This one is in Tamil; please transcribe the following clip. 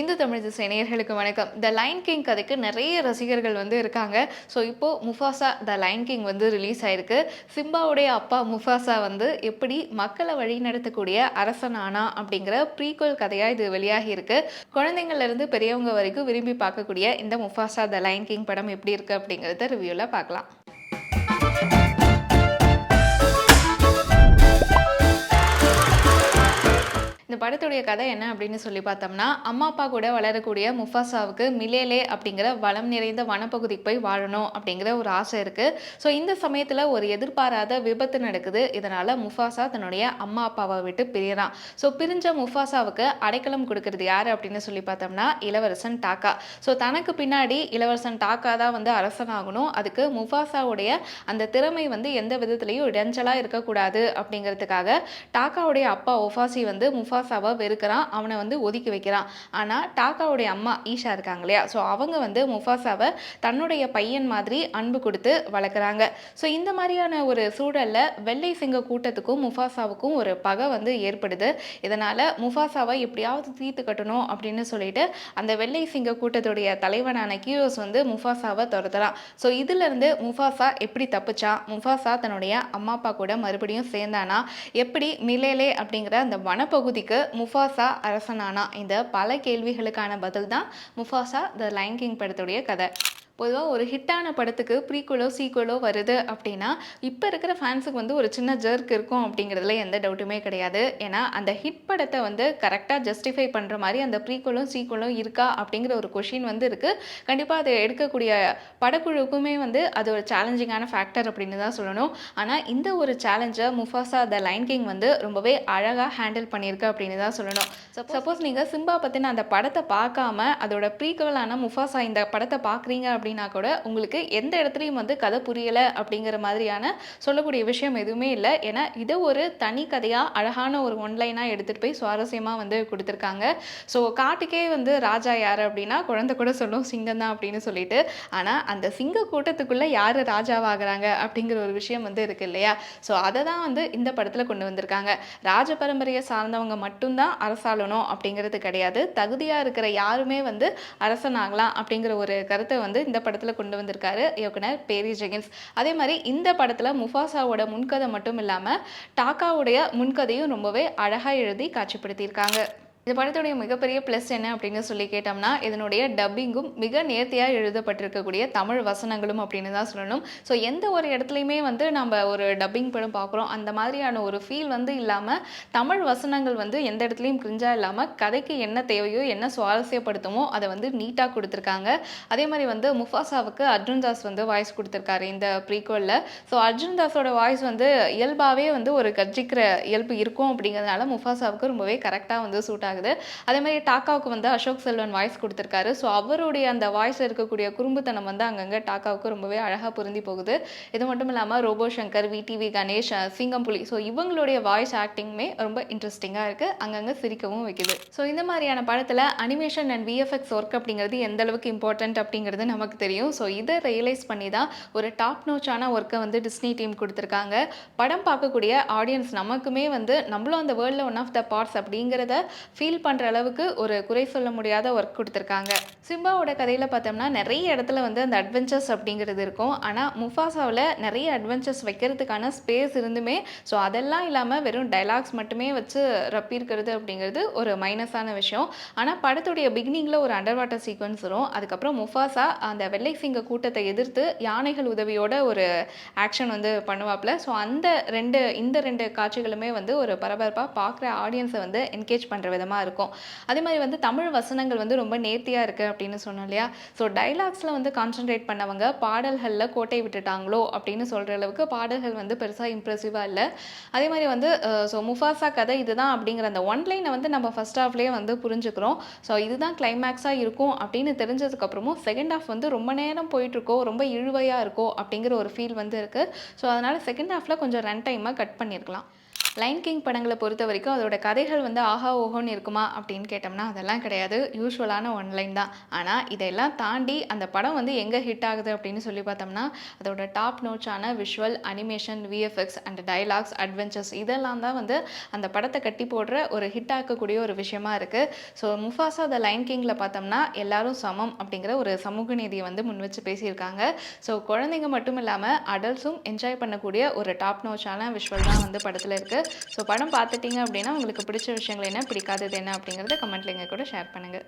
இந்து தமிழ் திசை நேயர்களுக்கு வணக்கம். த லயன் கிங் கதைக்கு நிறைய ரசிகர்கள் இருக்காங்க. ஸோ இப்போ முஃபாசா த லயன் கிங் ரிலீஸ் ஆயிருக்கு. சிம்பாவுடைய அப்பா முஃபாசா எப்படி மக்களை வழிநடத்தக்கூடிய அரசன் ஆனா அப்படிங்கிற ப்ரீக்வல் கதையா இது வெளியாகி இருக்கு. குழந்தைங்கள்ல இருந்து பெரியவங்க வரைக்கும் விரும்பி பார்க்கக்கூடிய இந்த முஃபாசா த லயன் கிங் படம் எப்படி இருக்கு அப்படிங்கிறத ரிவ்யூல பார்க்கலாம். இந்த படத்துடைய கதை என்ன அப்படின்னு சொல்லி பார்த்தோம்னா, அம்மா அப்பா கூட வளரக்கூடிய முஃபாசாவுக்கு மிலேலே அப்படிங்கிற வளம் நிறைந்த வனப்பகுதிக்கு போய் வாழணும் அப்படிங்கிற ஒரு ஆசை இருக்கு. ஸோ இந்த சமயத்தில் ஒரு எதிர்பாராத விபத்து நடக்குது. இதனால முஃபாசா தன்னுடைய அம்மா அப்பாவை விட்டு பிரியறான். ஸோ பிரிஞ்ச முஃபாசாவுக்கு அடைக்கலம் கொடுக்கறது யாரு அப்படின்னு சொல்லி பார்த்தோம்னா, இளவரசன் டாக்கா. ஸோ தனக்கு பின்னாடி இளவரசன் டாக்கா தான் அரசனாகணும். அதுக்கு முஃபாசாவுடைய அந்த திறமை எந்த விதத்திலையும் இடைஞ்சலா இருக்கக்கூடாது அப்படிங்கிறதுக்காக டாக்காவுடைய அப்பா ஒஃபாசி முஃபாசாவை வெறுக்கிறான். அவனை ஒதுக்கி வைக்கிறான். ஆனால் டாக்காவுடைய அம்மா ஈஷா இருக்காங்க இல்லையா, ஸோ அவங்க முஃபாசாவை தன்னுடைய பையன் மாதிரி அன்பு கொடுத்து வளர்க்குறாங்க. ஸோ இந்த மாதிரியான ஒரு சூழலில் வெள்ளை சிங்க கூட்டத்துக்கும் முஃபாசாவுக்கும் ஒரு பகை ஏற்படுது. இதனால் முஃபாசாவை எப்படியாவது தீர்த்து கட்டணும் அப்படின்னு சொல்லிட்டு அந்த வெள்ளை சிங்க கூட்டத்துடைய தலைவனான கியோஸ் முஃபாசாவை துரத்துறான். ஸோ இதிலிருந்து முஃபாசா எப்படி தப்பிச்சான், முஃபாசா தன்னுடைய அம்மா அப்பா கூட மறுபடியும் சேர்ந்தானா, எப்படி மிலேலே அப்படிங்கிற அந்த வனப்பகுதிக்கு முஃபாசா அரசனானா, இந்த பல கேள்விகளுக்கான பதில் தான் முஃபாசா த லயன் கிங் படத்துடைய கதை. பொதுவாக ஒரு ஹிட்டான படத்துக்கு ப்ரீக்குவலோ சீக்குவலோ வருது அப்படின்னா இப்போ இருக்கிற ஃபேன்ஸுக்கு ஒரு சின்ன ஜர்க் இருக்கும் அப்படிங்கிறதுல எந்த டவுட்டுமே கிடையாது. ஏன்னா அந்த ஹிட் படத்தை கரெக்டாக ஜஸ்டிஃபை பண்ணுற மாதிரி அந்த ப்ரீக்குவலும் சீக்குவலும் இருக்கா அப்படிங்கிற ஒரு கொஷின் இருக்குது. கண்டிப்பாக அதை எடுக்கக்கூடிய படக்குழுக்குமே அது ஒரு சேலஞ்சிங்கான ஃபேக்டர் அப்படின்னு தான் சொல்லணும். ஆனால் இந்த ஒரு சேலஞ்சை முஃபாசா த லயன் கிங் ரொம்பவே அழகாக ஹேண்டில் பண்ணியிருக்கு அப்படின்னு தான் சொல்லணும். சப்போஸ் நீங்கள் சிம்பா பற்றின அந்த படத்தை பார்க்காம அதோட ப்ரீக்குவலான முஃபாசா இந்த படத்தை பார்க்குறீங்க அப்படின்னா கூட உங்களுக்கு எந்த இடத்துலையும் கதை புரியலை அப்படிங்கிற மாதிரியான சொல்லக்கூடிய விஷயம் எதுவுமே இல்லை. ஏன்னா இதை ஒரு தனி கதையாக அழகான ஒரு ஒன்லைனாக எடுத்துகிட்டு போய் சுவாரஸ்யமாக கொடுத்துருக்காங்க. ஸோ காட்டுக்கே ராஜா யார் அப்படின்னா குழந்தை கூட சொல்லும் சிங்கம் தான் அப்படின்னு சொல்லிட்டு. ஆனால் அந்த சிங்க கூட்டத்துக்குள்ளே யார் ராஜாவாகிறாங்க அப்படிங்கிற ஒரு விஷயம் இருக்கு இல்லையா. ஸோ அதை தான் இந்த படத்தில் கொண்டு வந்திருக்காங்க. ராஜ பரம்பரையை சார்ந்தவங்க மட்டும்தான் அரசாளணும் அப்படிங்கிறது கிடையாது. தகுதியாக இருக்கிற யாருமே அரசனாகலாம் அப்படிங்கிற ஒரு கருத்தை இந்த படத்தில் கொண்டு வந்திருக்காரு இயக்குனர் பேரி ஜெகின்ஸ். அதே மாதிரி இந்த படத்தில் முஃபாசாவோட முன்கதை மட்டும் இல்லாமல் டாக்காவுடைய முன்கதையும் ரொம்பவே அழகாக எழுதி காட்சிப்படுத்தியிருக்காங்க. இந்த படத்துடைய மிகப்பெரிய ப்ளஸ் என்ன அப்படின்னு சொல்லி கேட்டோம்னா, இதனுடைய டப்பிங்கும் மிக நேர்த்தியாக எழுதப்பட்டிருக்கக்கூடிய தமிழ் வசனங்களும் அப்படின்னு தான் சொல்லணும். ஸோ எந்த ஒரு இடத்துலையுமே நம்ம ஒரு டப்பிங் படம் பார்க்குறோம் அந்த மாதிரியான ஒரு ஃபீல் இல்லாமல் தமிழ் வசனங்கள் எந்த இடத்துலையும் கிரிஞ்சாக இல்லாமல் கதைக்கு என்ன தேவையோ என்ன சுவாரஸ்யப்படுத்துமோ அதை நீட்டாக கொடுத்துருக்காங்க. அதே மாதிரி முஃபாசாவுக்கு அர்ஜுன் தாஸ் வாய்ஸ் கொடுத்துருக்காரு இந்த ப்ரீக்வலில். ஸோ அர்ஜுன் தாஸோட வாய்ஸ் இயல்பாகவே ஒரு கர்ஜிக்கிற இயல்பு இருக்கும் அப்படிங்கிறதுனால முஃபாசாவுக்கு ரொம்பவே கரெக்டாக சூட் ஆகுது. அதே மாதிரி டாக்காவுக்கு அசோக் செல்வன் வாய்ஸ் கொடுத்துருக்காரு. ஸோ அவருடைய அந்த வாய்ஸில் இருக்கக்கூடிய குறும்புத்தனம் அங்கங்கே டாக்காவுக்கு ரொம்பவே அழகாக பொருந்தி போகுது. இது மட்டும் இல்லாமல் Robo Shankar, VTV Ganesh, Singampuli, so இவங்களுடைய வாய்ஸ் ஆக்டிங்குமே ரொம்ப இன்ட்ரெஸ்டிங்காக இருக்குது. அங்கங்கே சிரிக்கவும் வைக்குது. ஸோ இந்த மாதிரியான படத்தில் அனிமேஷன் அண்ட் விஎஃப்எக்ஸ் ஒர்க் அப்படிங்கிறது எந்த அளவுக்கு இம்பார்ட்டன்ட் அப்படிங்கிறது நமக்கு தெரியும். ஸோ இதை ரியலைஸ் பண்ணி தான் ஒரு டாப் நோச்சான ஒர்க்கை டிஸ்னி டீம் கொடுத்துருக்காங்க. படம் பார்க்கக்கூடிய ஆடியன்ஸ் நமக்குமே நம்மளும் அந்த வேர்ல்டில் ஒன் ஆஃப் த பார்ட்ஸ் அப்படிங்கிறத ஃபீல் பண்ணுற அளவுக்கு ஒரு குறை சொல்ல முடியாத ஒர்க் கொடுத்துருக்காங்க. சிம்பாவோட கதையில் பார்த்தோம்னா நிறைய இடத்துல அந்த அட்வென்ச்சர்ஸ் அப்படிங்கிறது இருக்கும். ஆனால் முஃபாசாவில் நிறைய அட்வென்ச்சர்ஸ் வைக்கிறதுக்கான ஸ்பேஸ் இருந்துமே ஸோ அதெல்லாம் இல்லாமல் வெறும் டைலாக்ஸ் மட்டுமே வச்சு ரப்பியிருக்கிறது அப்படிங்கிறது ஒரு மைனஸான விஷயம். ஆனால் படத்துடைய பிகினிங்கில் ஒரு அண்டர் வாட்டர் சீக்வன்ஸ் வரும். அதுக்கப்புறம் முஃபாசா அந்த வெள்ளை சிங்க கூட்டத்தை எதிர்த்து யானைகள் உதவியோட ஒரு ஆக்ஷன் பண்ணுவாப்பில். ஸோ இந்த ரெண்டு காட்சிகளுமே ஒரு பரபரப்பாக பார்க்குற ஆடியன்ஸை என்கேஜ் பண்ணுற விதமாக இருக்கும். அதே மாதிரி தமிழ் வசனங்கள் ரொம்ப நேர்த்தியாக இருக்குது அப்படின்னு சொன்னோம் இல்லையா. ஸோ டைலாக்ஸில் கான்சென்ட்ரேட் பண்ணவங்க பாடல்களில் கோட்டை விட்டுட்டாங்களோ அப்படின்னு சொல்கிற அளவுக்கு பாடல்கள் பெருசாக இம்ப்ரெசிவாக இல்லை. அதே மாதிரி ஸோ முஃபாசா கதை இதுதான் அப்படிங்கிற அந்த ஒன்லைனை நம்ம ஃபர்ஸ்ட் ஹாஃப்லேயே புரிஞ்சுக்கிறோம். ஸோ இதுதான் கிளைமேக்ஸாக இருக்கும் அப்படின்னு தெரிஞ்சதுக்கப்புறமும் செகண்ட் ஹாஃப் ரொம்ப நேரம் போயிட்டுருக்கோ, ரொம்ப இழுவையாக இருக்கோ அப்படிங்கிற ஒரு ஃபீல் இருக்குது. ஸோ அதனால் செகண்ட் ஹாஃபில் கொஞ்சம் ரன் டைமை கட் பண்ணியிருக்கலாம். லைன் கிங் படங்கள பொறுத்தவரைக்கும் அதோட கதைகள் வந்து ஆஹா ஓஹோன்னு இருக்குமா அப்படின்னு கேட்டோம்னா, அதெல்லாம் கிடையாது. யூசுவலான ஒன் லைன் தான். ஆனா, இதெல்லாம் தாண்டி அந்த படம் வந்து எங்க ஹிட் ஆகுது அப்படின்னு சொல்லி பார்த்தோம்னா, அதோட டாப் நோட்சான visual, animation, VFX and dialogues, adventures இதெல்லாம் தான் வந்து அந்த படத்த கட்டி போடுற ஒரு ஹிட் ஆக்கக்கூடிய ஒரு விஷயமா இருக்கு. ஸோ முஃபாசா த லைன் கிங்ல பார்த்தோம்னா, எல்லாரும் சமம் அப்படிங்கிற ஒரு சமூக நீதிய வந்து முன் வச்சு பேசியிருக்காங்க. ஸோ குழந்தைங்க மட்டும் இல்லாம அடல்ட்ஸும் என்ஜாய் பண்ணக்கூடிய ஒரு டாப் நோட்சான விஷுவல் தான் வந்து படத்துல இருக்கு. ஸோ படம் பார்த்துட்டீங்க அப்படின்னா, உங்களுக்கு பிடிச்ச விஷயங்கள் என்ன? பிடிக்காதது என்ன? அப்படிங்கிறத கமெண்ட்ல எங்க கூட ஷேர் பண்ணுங்க.